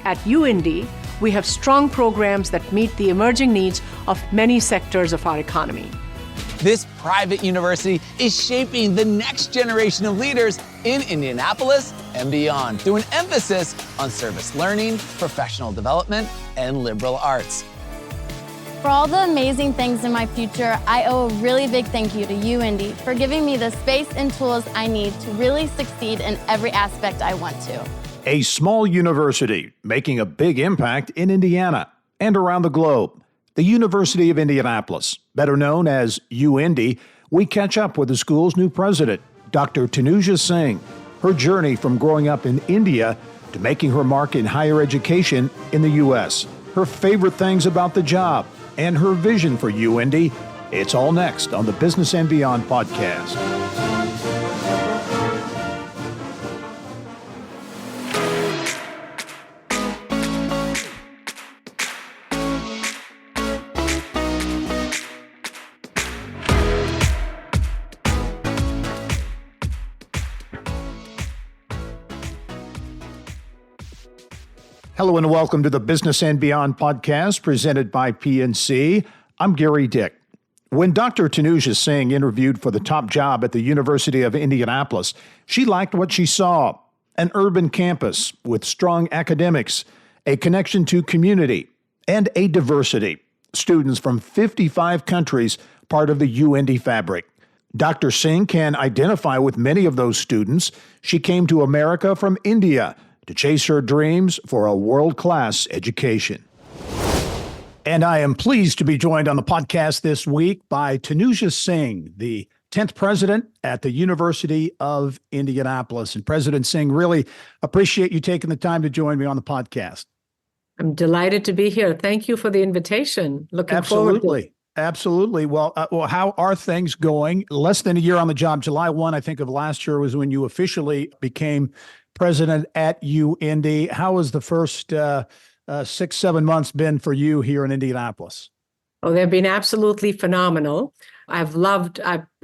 At UIndy, we have strong programs that meet the emerging needs of many sectors of our economy. This private university is shaping the next generation of leaders in Indianapolis and beyond through an emphasis on service learning, professional development, and liberal arts. For all the amazing things in my future, I owe a really big thank you to UIndy for giving me the space and tools I need to really succeed in every aspect I want to. A small university making a big impact in Indiana and around the globe. The University of Indianapolis, better known as UIndy, we catch up with the school's new president, Dr. Tanuja Singh. Her journey from growing up in India to making her mark in higher education in the U.S. Her favorite things about the job and her vision for UIndy. It's all next on the Business and Beyond podcast. Hello and welcome to the Business and Beyond podcast presented by PNC. I'm Gary Dick. When Dr. Tanuja Singh interviewed for the top job at the University of Indianapolis, she liked what she saw: an urban campus with strong academics, a connection to community, and a diversity. Students from 55 countries part of the UIndy fabric. Dr. Singh can identify with many of those students. She came to America from India to chase her dreams for a world-class education. And I am pleased to be joined on the podcast this week by Tanuja Singh, the 10th president at the University of Indianapolis. And President Singh, really appreciate you taking the time to join me on the podcast. I'm delighted to be here. Thank you for the invitation. Looking forward to it. Absolutely. Well, how are things going? Less than a year on the job. July 1, I think, of last year was when you officially became president at UIndy. How has the first 6-7 months been for you here in Indianapolis? Oh, they've been absolutely phenomenal. I've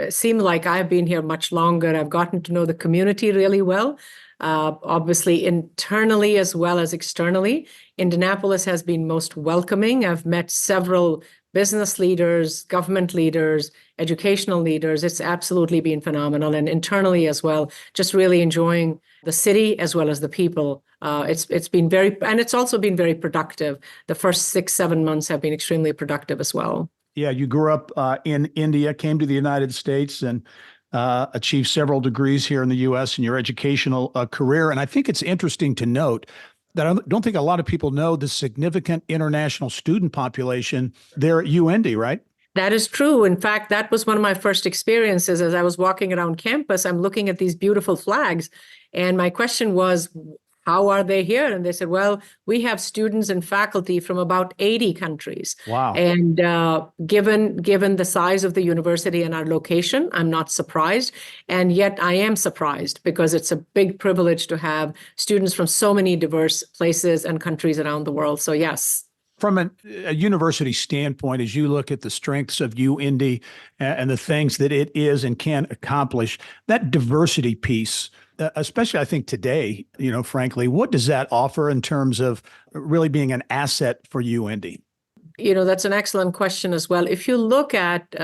seemed like I've been here much longer. I've gotten to know the community really well, obviously internally as well as externally. Indianapolis has been most welcoming. I've met several business leaders, government leaders, educational leaders. It's absolutely been phenomenal. And internally as well, just really enjoying the city as well as the people. It's been and it's also been very productive. The first 6-7 months have been extremely productive as well. Yeah, you grew up in India, came to the United States, and achieved several degrees here in the U.S. in your educational career. And I think it's interesting to note that I don't think a lot of people know the significant international student population there at UIndy, right? That is true. In fact, that was one of my first experiences. As I was walking around campus, I'm looking at these beautiful flags. And my question was, how are they here? And they said, well, we have students and faculty from about 80 countries. Wow. And given the size of the university and our location, I'm not surprised. And yet I am surprised because it's a big privilege to have students from so many diverse places and countries around the world. So yes. From a university standpoint, as you look at the strengths of UIndy and the things that it is and can accomplish, that diversity piece, especially I think today, frankly, what does that offer in terms of really being an asset for UIndy? That's an excellent question as well. If you look at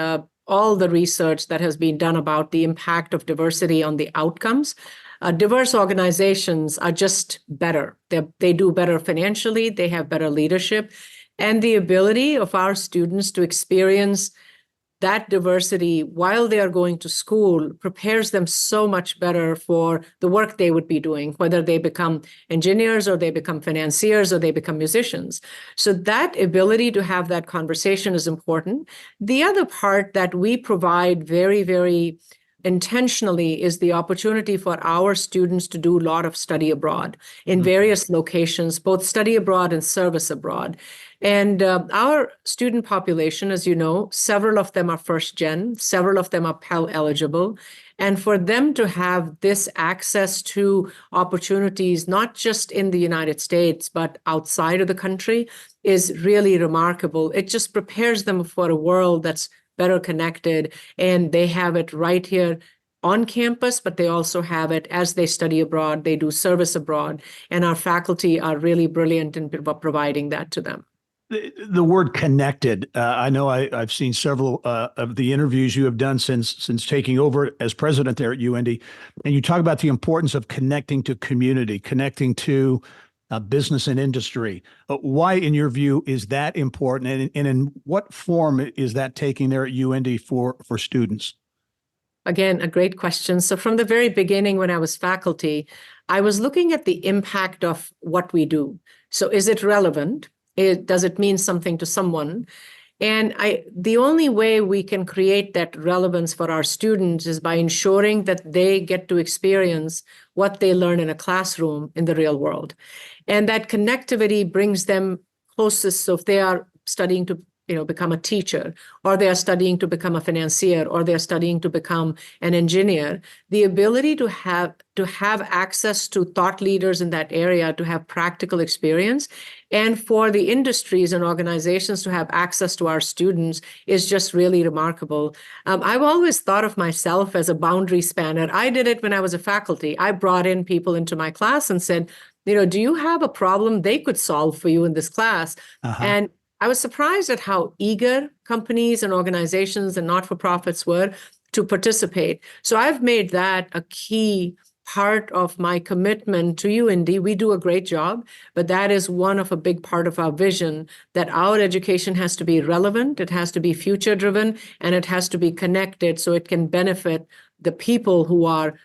all the research that has been done about the impact of diversity on the outcomes, diverse organizations are just better. They do better financially, they have better leadership, and the ability of our students to experience that diversity while they are going to school prepares them so much better for the work they would be doing, whether they become engineers or they become financiers or they become musicians. So that ability to have that conversation is important. The other part that we provide very, very intentionally is the opportunity for our students to do a lot of study abroad in various locations, both study abroad and service abroad. And our student population, as you know, several of them are first gen, several of them are Pell eligible. And for them to have this access to opportunities, not just in the United States, but outside of the country, is really remarkable. It just prepares them for a world that's better connected, and they have it right here on campus, but they also have it as they study abroad, they do service abroad, and our faculty are really brilliant in providing that to them. The word connected, I know I've seen several of the interviews you have done since taking over as president there at UIndy, and you talk about the importance of connecting to community, connecting to business and industry. Why, in your view, is that important, and in what form is that taking there at UIndy for students? Again, a great question. So from the very beginning, when I was faculty, I was looking at the impact of what we do. So is it relevant? Does it mean something to someone? And the only way we can create that relevance for our students is by ensuring that they get to experience what they learn in a classroom in the real world. And that connectivity brings them closest. So if they are studying to become a teacher, or they are studying to become a financier, or they're studying to become an engineer, the ability to have access to thought leaders in that area, to have practical experience, and for the industries and organizations to have access to our students is just really remarkable. I've always thought of myself as a boundary spanner. I did it when I was a faculty. I brought in people into my class and said, do you have a problem they could solve for you in this class? And I was surprised at how eager companies and organizations and not-for-profits were to participate. So I've made that a key part of my commitment to UIndy. We do a great job, but that is one of a big part of our vision, that our education has to be relevant, it has to be future-driven, and it has to be connected so it can benefit the people who are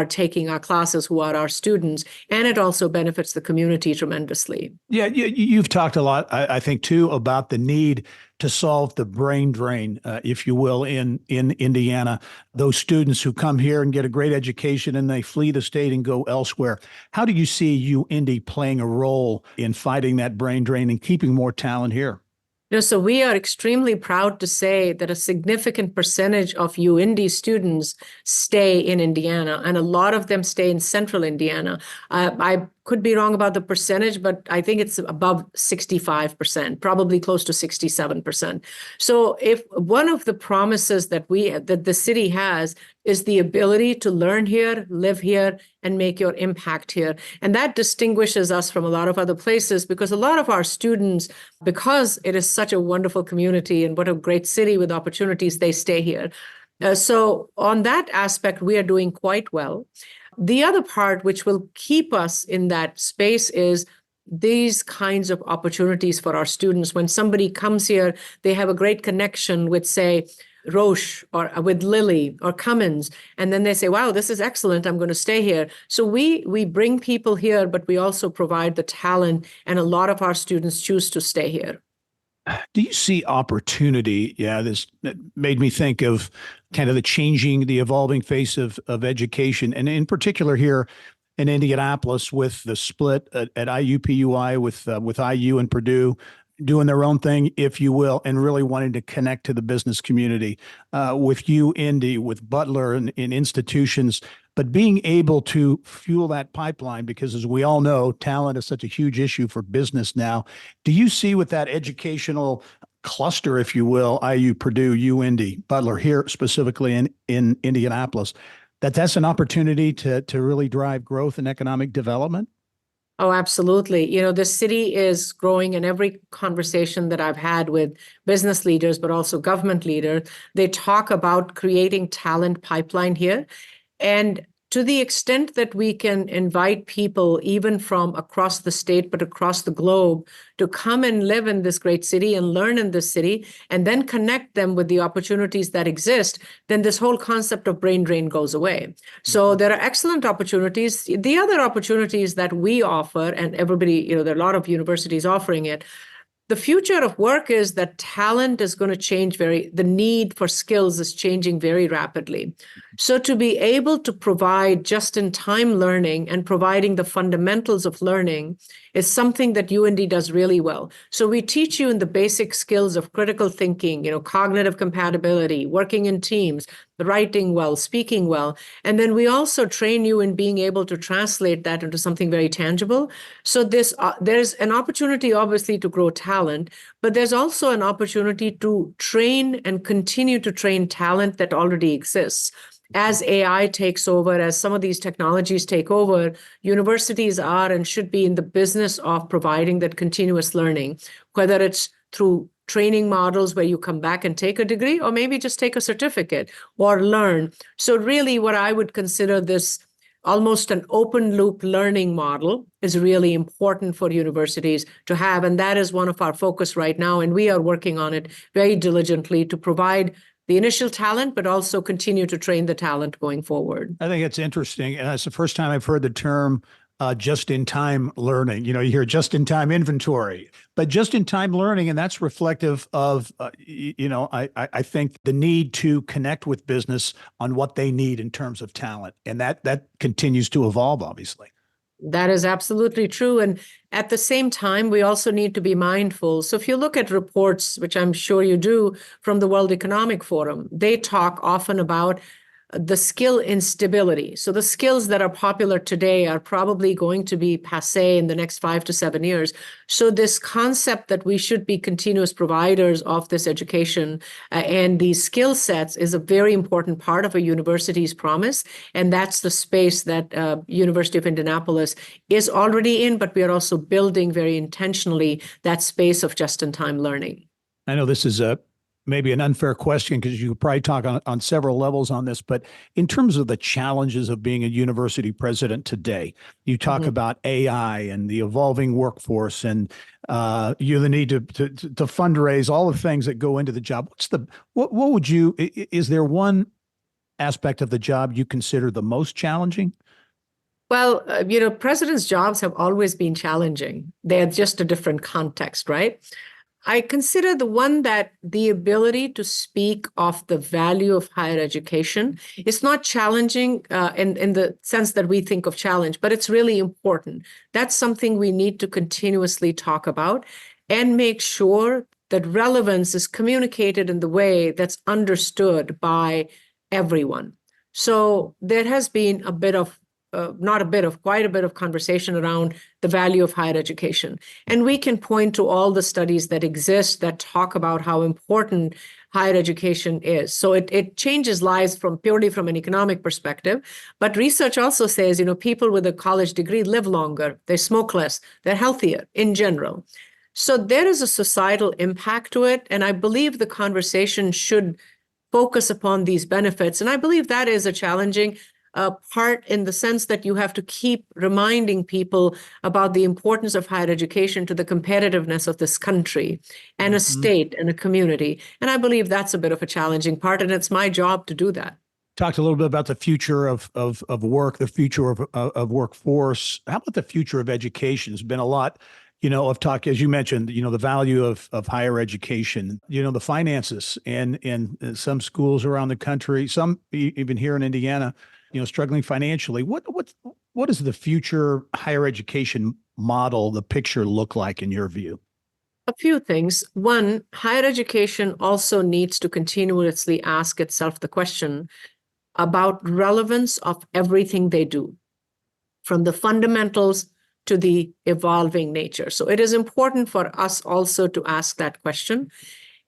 taking our classes, who are our students, and it also benefits the community tremendously. Yeah, you've talked a lot, I think, too, about the need to solve the brain drain, if you will, in Indiana. Those students who come here and get a great education and they flee the state and go elsewhere. How do you see UIndy playing a role in fighting that brain drain and keeping more talent here? So we are extremely proud to say that a significant percentage of UIndy students stay in Indiana, and a lot of them stay in central Indiana. I could be wrong about the percentage, but I think it's above 65%, probably close to 67%. So if one of the promises that the city has is the ability to learn here, live here, and make your impact here. And that distinguishes us from a lot of other places, because a lot of our students, because it is such a wonderful community and what a great city with opportunities, they stay here. So on that aspect, we are doing quite well. The other part which will keep us in that space is these kinds of opportunities for our students. When somebody comes here, they have a great connection with, say, Roche or with Lilly or Cummins, and then they say, wow, this is excellent, I'm going to stay here. So we bring people here, but we also provide the talent, and a lot of our students choose to stay here. Do you see opportunity? Yeah, this made me think of kind of the evolving face of education, and in particular here in Indianapolis with the split at IUPUI with IU and Purdue doing their own thing, if you will, and really wanting to connect to the business community with UIndy, with Butler and institutions, but being able to fuel that pipeline, because as we all know, talent is such a huge issue for business now. Do you see with that educational cluster, if you will, IU, Purdue, UIndy, Butler here specifically in Indianapolis, that's an opportunity to really drive growth and economic development? Oh, absolutely. The city is growing, and every conversation that I've had with business leaders, but also government leaders, they talk about creating talent pipeline here. And to the extent that we can invite people, even from across the state, but across the globe, to come and live in this great city and learn in this city, and then connect them with the opportunities that exist, then this whole concept of brain drain goes away. So there are excellent opportunities. The other opportunities that we offer, and everybody, there are a lot of universities offering it, the future of work is that talent is going to change the need for skills is changing very rapidly. So to be able to provide just-in-time learning and providing the fundamentals of learning is something that UIndy does really well. So we teach you in the basic skills of critical thinking, cognitive compatibility, working in teams, writing well, speaking well. And then we also train you in being able to translate that into something very tangible. So there's an opportunity, obviously, to grow talent, but there's also an opportunity to train and continue to train talent that already exists. as AI takes over, as some of these technologies take over, universities are and should be in the business of providing that continuous learning, whether it's through training models where you come back and take a degree, or maybe just take a certificate or learn. So really what I would consider this almost an open loop learning model is really important for universities to have. And that is one of our focus right now. And we are working on it very diligently to provide the initial talent, but also continue to train the talent going forward. I think it's interesting. And that's the first time I've heard the term just-in-time learning. You hear just-in-time inventory, but just-in-time learning, and that's reflective of, I think the need to connect with business on what they need in terms of talent, and that continues to evolve, obviously. That is absolutely true. And at the same time, we also need to be mindful. So if you look at reports, which I'm sure you do, from the World Economic Forum, they talk often about the skill instability. So the skills that are popular today are probably going to be passé in the next 5 to 7 years. So this concept that we should be continuous providers of this education and these skill sets is a very important part of a university's promise. And that's the space that University of Indianapolis is already in, but we are also building very intentionally that space of just-in-time learning. I know this is maybe an unfair question because you could probably talk on several levels on this, but in terms of the challenges of being a university president today, you talk about AI and the evolving workforce and the need to fundraise, all the things that go into the job. Is there one aspect of the job you consider the most challenging? Well, presidents' jobs have always been challenging. They're just a different context, right? I consider the one that the ability to speak of the value of higher education is not challenging in the sense that we think of challenge, but it's really important. That's something we need to continuously talk about and make sure that relevance is communicated in the way that's understood by everyone. So there has been quite a bit of conversation around the value of higher education. And we can point to all the studies that exist that talk about how important higher education is. So it changes lives purely from an economic perspective. But research also says, people with a college degree live longer, they smoke less, they're healthier in general. So there is a societal impact to it. And I believe the conversation should focus upon these benefits. And I believe that is a challenging part in the sense that you have to keep reminding people about the importance of higher education to the competitiveness of this country and a state and a community. And I believe that's a bit of a challenging part, and it's my job to do that. Talked a little bit about the future of work, the future of workforce. How about the future of education? There's been a lot, of talk, as you mentioned, the value of higher education, the finances and some schools around the country, some even here in Indiana, struggling financially. What does the future higher education model, the picture look like in your view? A few things. One, higher education also needs to continuously ask itself the question about relevance of everything they do, from the fundamentals to the evolving nature. So it is important for us also to ask that question.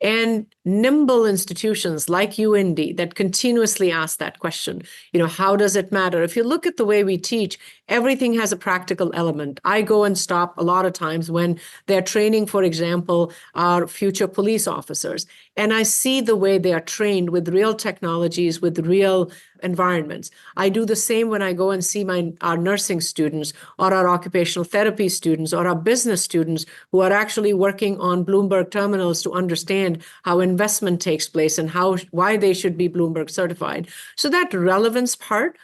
And nimble institutions like UIndy that continuously ask that question, how does it matter? If you look at the way we teach, everything has a practical element. I go and stop a lot of times when they're training, for example, our future police officers, and I see the way they are trained with real technologies, with real environments. I do the same when I go and see our nursing students or our occupational therapy students or our business students who are actually working on Bloomberg terminals to understand how investment takes place and why they should be Bloomberg certified. So that relevance part,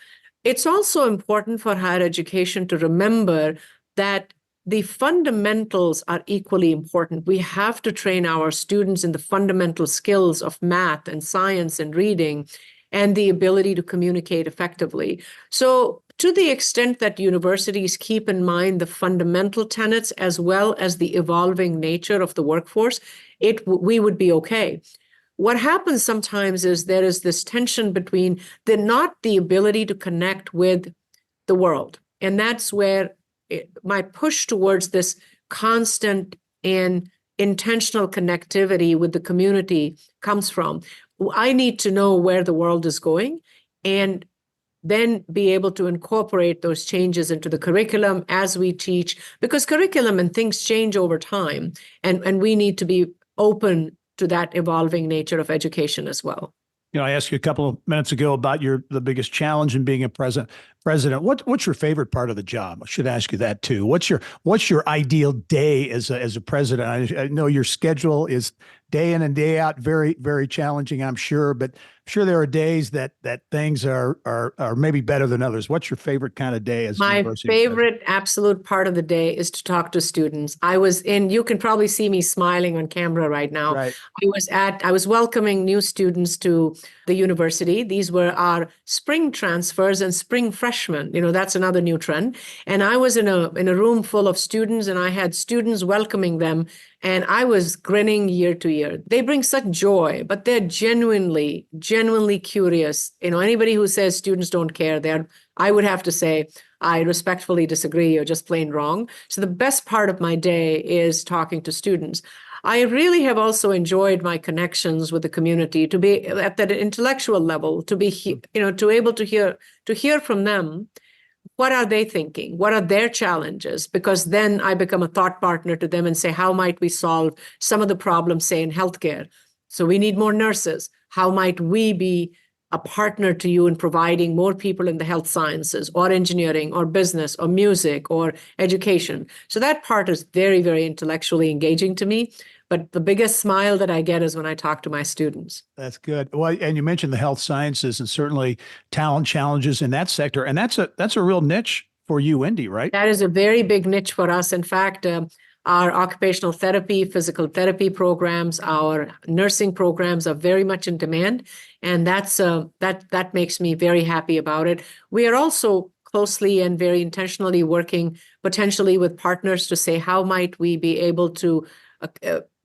it's also important for higher education to remember that the fundamentals are equally important. We have to train our students in the fundamental skills of math and science and reading and the ability to communicate effectively. So to the extent that universities keep in mind the fundamental tenets as well as the evolving nature of the workforce, we would be okay. What happens sometimes is there is this tension between not the ability to connect with the world. And that's where my push towards this constant and intentional connectivity with the community comes from. I need to know where the world is going, and then be able to incorporate those changes into the curriculum as we teach, because curriculum and things change over time, and we need to be open to that evolving nature of education as well. I asked you a couple of minutes ago about the biggest challenge in being a president. What's your favorite part of the job? I should ask you that too. What's your ideal day as a president? I know your schedule is day in and day out, very, very challenging, I'm sure, but I'm sure there are days that things are maybe better than others. What's your favorite kind of day as my university favorite absolute part of the day is to talk to students. You can probably see me smiling on camera right now. Right. I was welcoming new students to the university. These were our spring transfers and spring freshmen. That's another new trend. And I was in a room full of students, and I had students welcoming them, and I was grinning year to year. They bring such joy, but they're genuinely curious. Anybody who says students don't care, I would have to say, I respectfully disagree. You're just plain wrong. So the best part of my day is talking to students. I really have also enjoyed my connections with the community, to be at that intellectual level, to be, to able to hear from them. What are they thinking? What are their challenges? Because then I become a thought partner to them and say, how might we solve some of the problems, say, in healthcare? So we need more nurses. How might we be a partner to you in providing more people in the health sciences or engineering or business or music or education? So that part is very, very intellectually engaging to me. But the biggest smile that I get is when I talk to my students. That's good. Well, and you mentioned the health sciences and certainly talent challenges in that sector. And that's a real niche for UIndy, right? That is a very big niche for us. In fact, our occupational therapy, physical therapy programs, our nursing programs are very much in demand. And that makes me very happy about it. We are also closely and very intentionally working potentially with partners to say, how might we be able to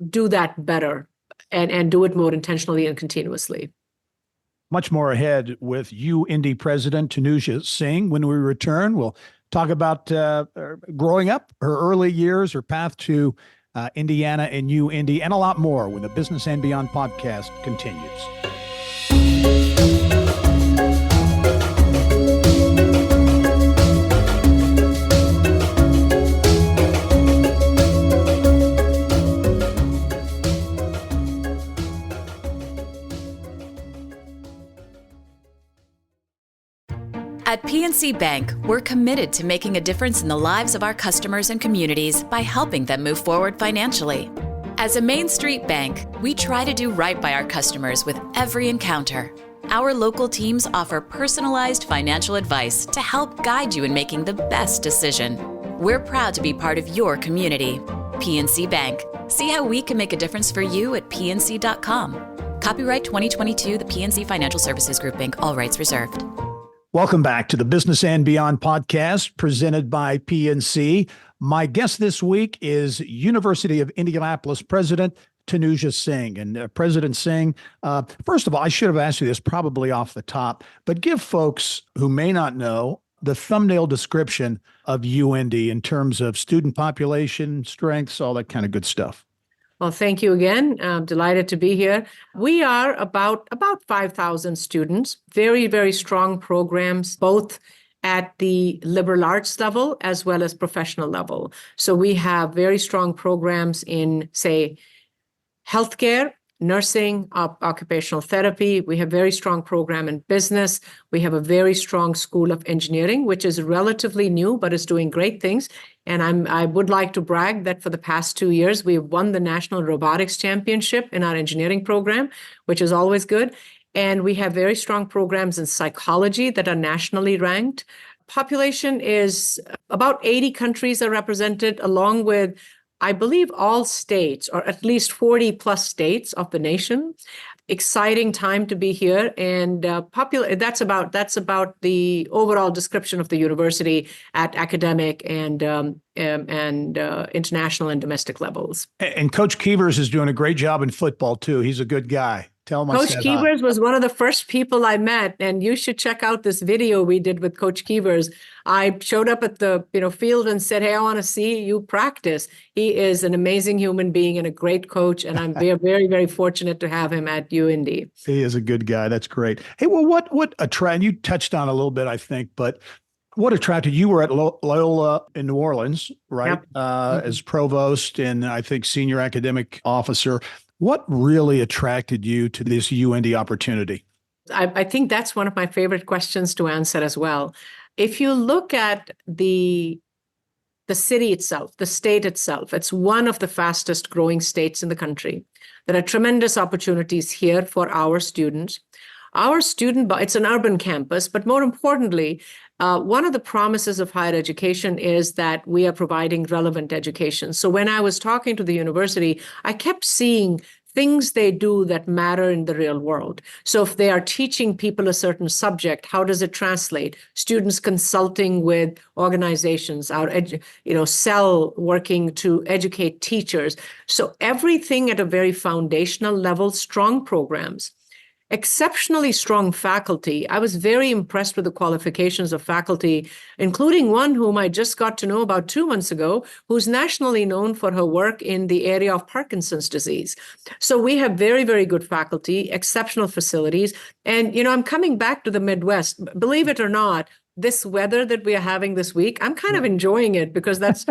do that better and do it more intentionally and continuously. Much more ahead with UIndy President Tanuja Singh. When we return, we'll talk about growing up, her early years, her path to Indiana and UIndy, and a lot more when the Business and Beyond podcast continues. At PNC Bank, we're committed to making a difference in the lives of our customers and communities by helping them move forward financially. As a Main Street bank, we try to do right by our customers with every encounter. Our local teams offer personalized financial advice to help guide you in making the best decision. We're proud to be part of your community. PNC Bank. See how we can make a difference for you at pnc.com. Copyright 2022, the PNC Financial Services Group, Inc., all rights reserved. Welcome back to the Business and Beyond podcast presented by PNC. My guest this week is University of Indianapolis President Tanuja Singh. And President Singh, first of all, I should have asked you this probably off the top, but give folks who may not know the thumbnail description of UIndy in terms of student population, strengths, all that kind of good stuff. Well, thank you again. I'm delighted to be here. We are about 5,000 students, very, very strong programs, both at the liberal arts level as well as professional level. So we have very strong programs in, say, healthcare, nursing, occupational therapy. We have a very strong program in business. We have a very strong school of engineering, which is relatively new, but is doing great things. And I would like to brag that for the past 2 years, we've won the National Robotics Championship in our engineering program, which is always good. And we have very strong programs in psychology that are nationally ranked. Population is about 80 countries are represented, along with, I believe, all states, or at least 40 plus states of the nation. Exciting time to be here, and that's about the overall description of the university at academic and international and domestic levels. And Coach Keevers is doing a great job in football too. He's a good guy. Tell him I Coach said hi. Keevers was one of the first people I met, and you should check out this video we did with Coach Keevers. I showed up at the field and said, "Hey, I want to see you practice." He is an amazing human being and a great coach, and I'm very, very, very fortunate to have him at UIndy. He is a good guy. That's great. Hey, well, what attracted you? Touched on a little bit, I think, but what attracted you? Were at Loyola in New Orleans, right? Yep. As provost and I think senior academic officer. What really attracted you to this UIndy opportunity? I think that's one of my favorite questions to answer as well. If you look at the city itself, the state itself, it's one of the fastest growing states in the country. There are tremendous opportunities here for our students. It's an urban campus, but more importantly, one of the promises of higher education is that we are providing relevant education. So when I was talking to the university, I kept seeing things they do that matter in the real world. So if they are teaching people a certain subject, how does it translate? Students consulting with organizations, our cell working to educate teachers. So everything at a very foundational level, strong programs. Exceptionally strong faculty. I was very impressed with the qualifications of faculty, including one whom I just got to know about 2 months ago, who's nationally known for her work in the area of Parkinson's disease. So we have very, very good faculty, exceptional facilities. And, I'm coming back to the Midwest. Believe it or not, this weather that we are having this week, I'm kind of enjoying it because that's,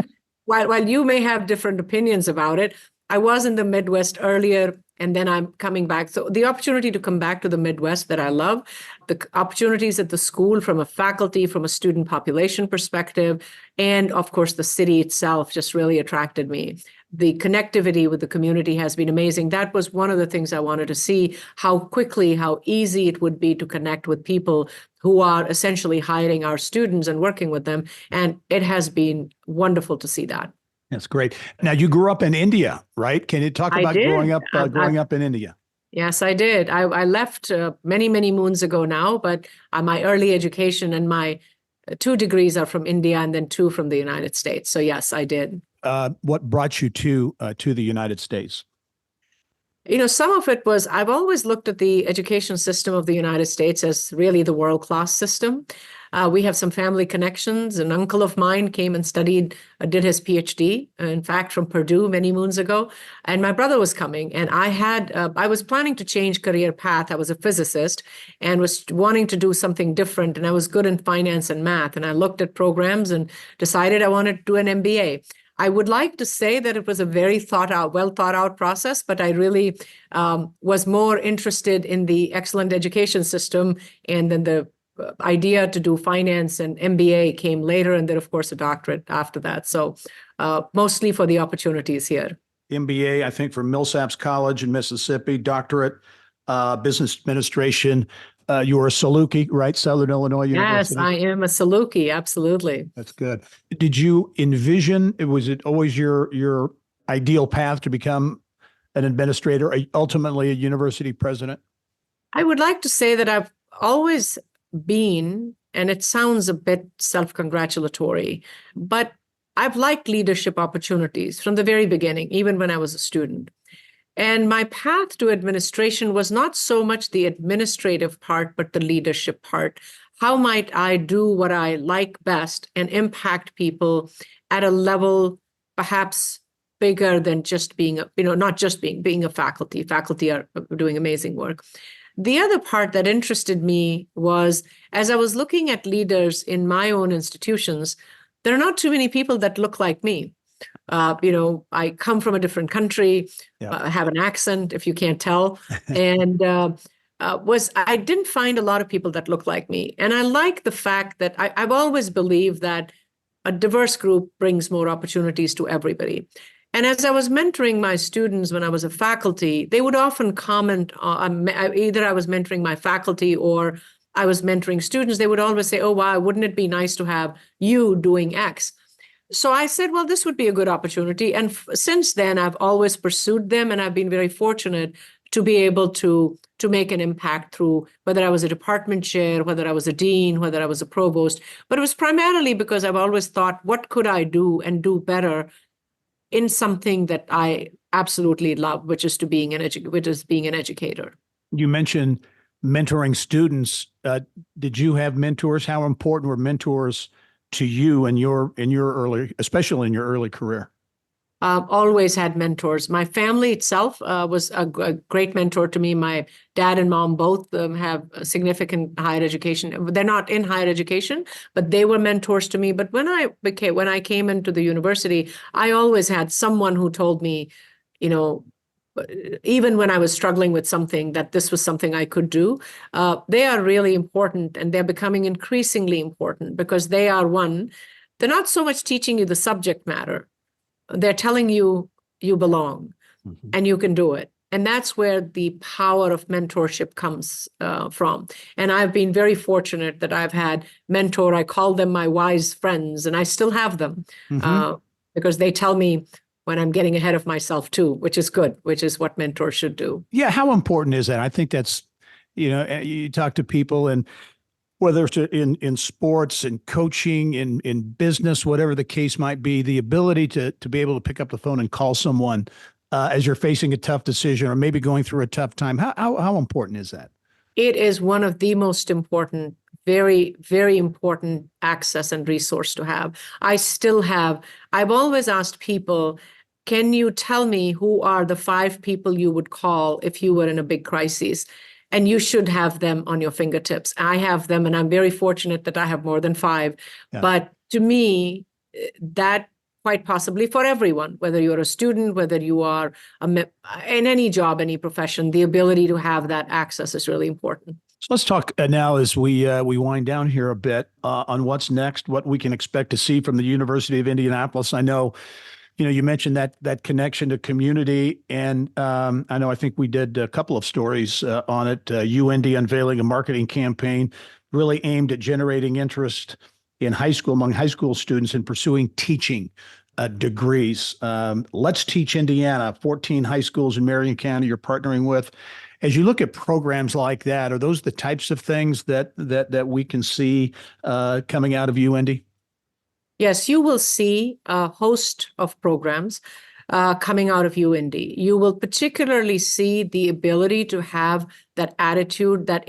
while you may have different opinions about it, I was in the Midwest earlier, and then I'm coming back. So the opportunity to come back to the Midwest that I love, the opportunities at the school from a faculty, from a student population perspective, and of course, the city itself just really attracted me. The connectivity with the community has been amazing. That was one of the things I wanted to see, how quickly, how easy it would be to connect with people who are essentially hiring our students and working with them. And it has been wonderful to see that. That's great. Now you grew up in India, right? Can you talk about growing up in India? Yes, I did. I left many, many moons ago now, but my early education and my 2 degrees are from India and then 2 from the United States. So yes, I did. What brought you to the United States? Some of it was, I've always looked at the education system of the United States as really the world-class system. We have some family connections. An uncle of mine came and did his PhD, in fact, from Purdue many moons ago. And my brother was coming, and I was planning to change career path. I was a physicist and was wanting to do something different. And I was good in finance and math. And I looked at programs and decided I wanted to do an MBA. I would like to say that it was a very well thought out process, but I really was more interested in the excellent education system, and then the idea to do finance and MBA came later, and then of course a doctorate after that. So mostly for the opportunities here. MBA, I think, from Millsaps College in Mississippi, doctorate, business administration. You were a Saluki, right? Southern Illinois University. Yes, I am a Saluki. Absolutely. That's good. Did you envision, was it always your ideal path to become an administrator, ultimately a university president? I would like to say that I've always been, and it sounds a bit self-congratulatory, but I've liked leadership opportunities from the very beginning, even when I was a student. And my path to administration was not so much the administrative part, but the leadership part. How might I do what I like best and impact people at a level perhaps bigger than just being, not just being a faculty. Faculty are doing amazing work. The other part that interested me was, as I was looking at leaders in my own institutions, there are not too many people that look like me. I come from a different country, have an accent, if you can't tell, and I didn't find a lot of people that look like me. And I like the fact that I've always believed that a diverse group brings more opportunities to everybody. And as I was mentoring my students when I was a faculty, they would often comment on either I was mentoring my faculty or I was mentoring students. They would always say, "Oh, wow, wouldn't it be nice to have you doing X?" So I said, well, this would be a good opportunity. And since then, I've always pursued them, and I've been very fortunate to be able to make an impact through whether I was a department chair, whether I was a dean, whether I was a provost. But it was primarily because I've always thought, what could I do and do better in something that I absolutely love, which is being an educator. You mentioned mentoring students. Did you have mentors? How important were mentors to you in your early, especially in your early career? Always had mentors. My family itself was a great mentor to me. My dad and mom both have a significant higher education. They're not in higher education, but they were mentors to me. But when I came into the university, I always had someone who told me, you know, even when I was struggling with something, that this was something I could do. They are really important, and they're becoming increasingly important because they're not so much teaching you the subject matter. They're telling you you belong and you can do it. And that's where the power of mentorship comes from. And I've been very fortunate that I've had mentor. I call them my wise friends, and I still have them because they tell me when I'm getting ahead of myself too, which is good, which is what mentors should do. Yeah. How important is that? I think that's, you talk to people, and whether it's in sports and coaching, in business, whatever the case might be, the ability to be able to pick up the phone and call someone as you're facing a tough decision or maybe going through a tough time. How important is that? It is one of the most important, very, very important access and resource to have. I've always asked people, can you tell me who are the 5 people you would call if you were in a big crisis? And you should have them on your fingertips. I have them, and I'm very fortunate that I have more than 5. Yeah. But to me, that quite possibly for everyone, whether you're a student, whether you are in any job, any profession, the ability to have that access is really important. So let's talk now as we wind down here a bit on what's next, what we can expect to see from the University of Indianapolis. I know, you mentioned that connection to community, and I think we did a couple of stories on it. UIndy unveiling a marketing campaign really aimed at generating interest among high school students in pursuing teaching degrees. Let's Teach Indiana, 14 high schools in Marion County you're partnering with. As you look at programs like that, are those the types of things that we can see coming out of UIndy? Yes, you will see a host of programs coming out of UIndy. You will particularly see the ability to have that attitude that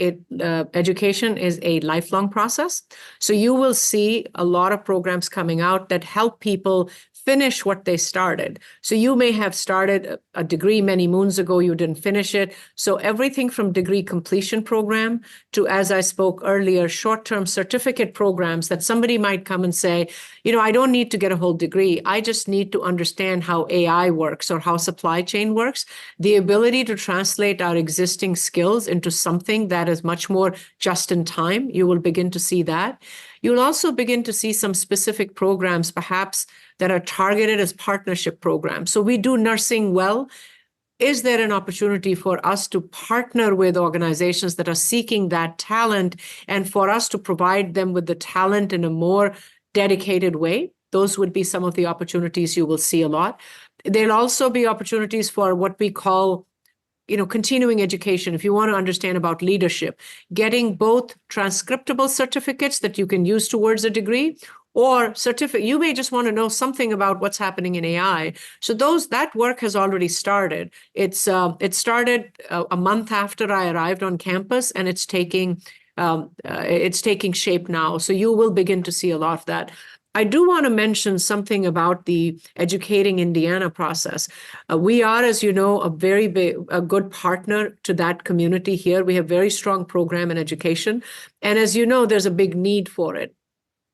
education is a lifelong process. So you will see a lot of programs coming out that help people finish what they started. So you may have started a degree many moons ago, you didn't finish it. So everything from degree completion program to, as I spoke earlier, short-term certificate programs that somebody might come and say, I don't need to get a whole degree. I just need to understand how AI works or how supply chain works. The ability to translate our existing skills into something that is much more just in time, you will begin to see that. You'll also begin to see some specific programs, perhaps, that are targeted as partnership programs. So we do nursing well. Is there an opportunity for us to partner with organizations that are seeking that talent and for us to provide them with the talent in a more dedicated way? Those would be some of the opportunities you will see a lot. There'll also be opportunities for what we call continuing education. If you want to understand about leadership, getting both transcriptable certificates that you can use towards a degree, or certificate. You may just want to know something about what's happening in AI. So that work has already started. It started a month after I arrived on campus, and it's taking shape now. So you will begin to see a lot of that. I do want to mention something about the Educating Indiana process. We are, as you know, a good partner to that community here. We have very strong program in education. And as you know, there's a big need for it.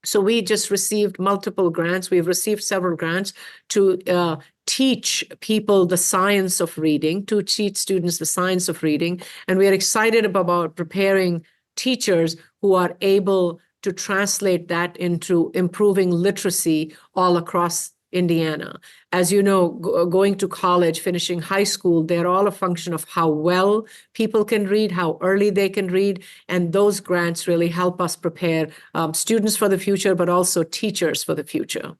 So we just received multiple grants. We've received several grants to teach people the science of reading, to teach students the science of reading. And we are excited about preparing teachers who are able to translate that into improving literacy all across Indiana. As you know, going to college, finishing high school, they're all a function of how well people can read, how early they can read, and those grants really help us prepare students for the future, but also teachers for the future.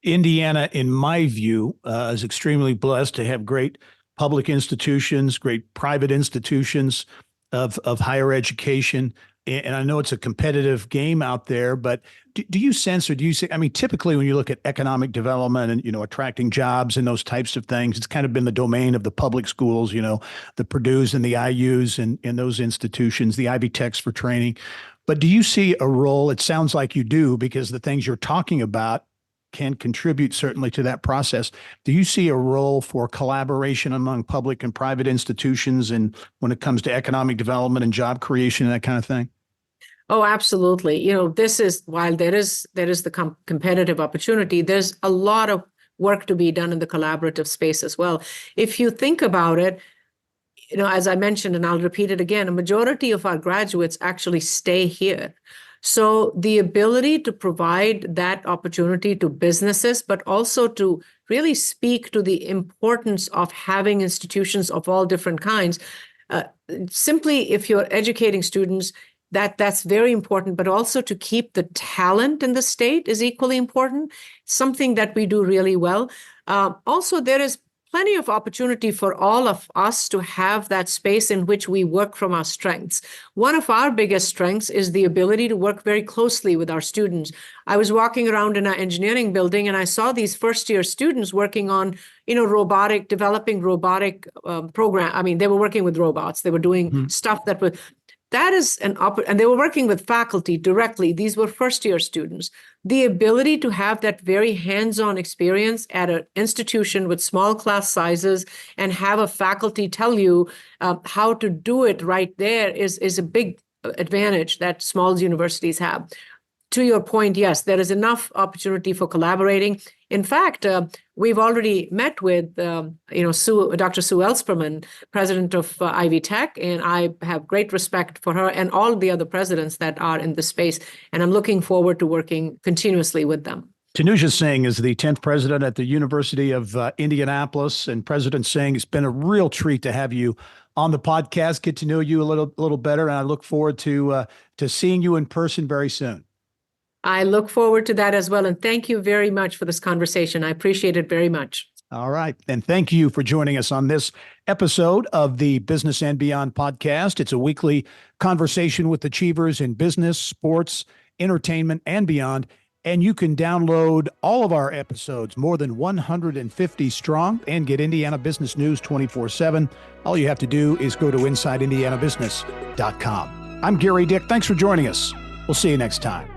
Indiana, in my view, is extremely blessed to have great public institutions, great private institutions of higher education. and I know it's a competitive game out there, but do you sense, or do you see, I mean, typically when you look at economic development and, attracting jobs and those types of things, it's kind of been the domain of the public schools, the Purdue's and the IU's and those institutions, the Ivy Techs for training. But do you see a role? It sounds like you do, because the things you're talking about can contribute certainly to that process. Do you see a role for collaboration among public and private institutions and when it comes to economic development and job creation and that kind of thing? Oh, absolutely. This is, while there is the competitive opportunity, there's a lot of work to be done in the collaborative space as well. If you think about it, as I mentioned, and I'll repeat it again, a majority of our graduates actually stay here. So the ability to provide that opportunity to businesses, but also to really speak to the importance of having institutions of all different kinds. Simply, if you're educating students, that's very important, but also to keep the talent in the state is equally important, something that we do really well. Also, there is plenty of opportunity for all of us to have that space in which we work from our strengths. One of our biggest strengths is the ability to work very closely with our students. I was walking around in our engineering building and I saw these first-year students working on, developing robotic program. I mean, they were working with robots. They were doing stuff that is and they were working with faculty directly. These were first-year students. The ability to have that very hands-on experience at an institution with small class sizes and have a faculty tell you how to do it right there is a big advantage that small universities have. To your point, yes, there is enough opportunity for collaborating. In fact, we've already met with, Dr. Sue Ellspermann, president of Ivy Tech, and I have great respect for her and all the other presidents that are in the space. And I'm looking forward to working continuously with them. Tanuja Singh is the 10th president at the University of Indianapolis. And President Singh, it's been a real treat to have you on the podcast, get to know you a little better. And I look forward to seeing you in person very soon. I look forward to that as well. And thank you very much for this conversation. I appreciate it very much. All right. And thank you for joining us on this episode of the Business and Beyond podcast. It's a weekly conversation with achievers in business, sports, entertainment, and beyond. And you can download all of our episodes, more than 150 strong, and get Indiana business news 24/7. All you have to do is go to InsideIndianaBusiness.com. I'm Gary Dick. Thanks for joining us. We'll see you next time.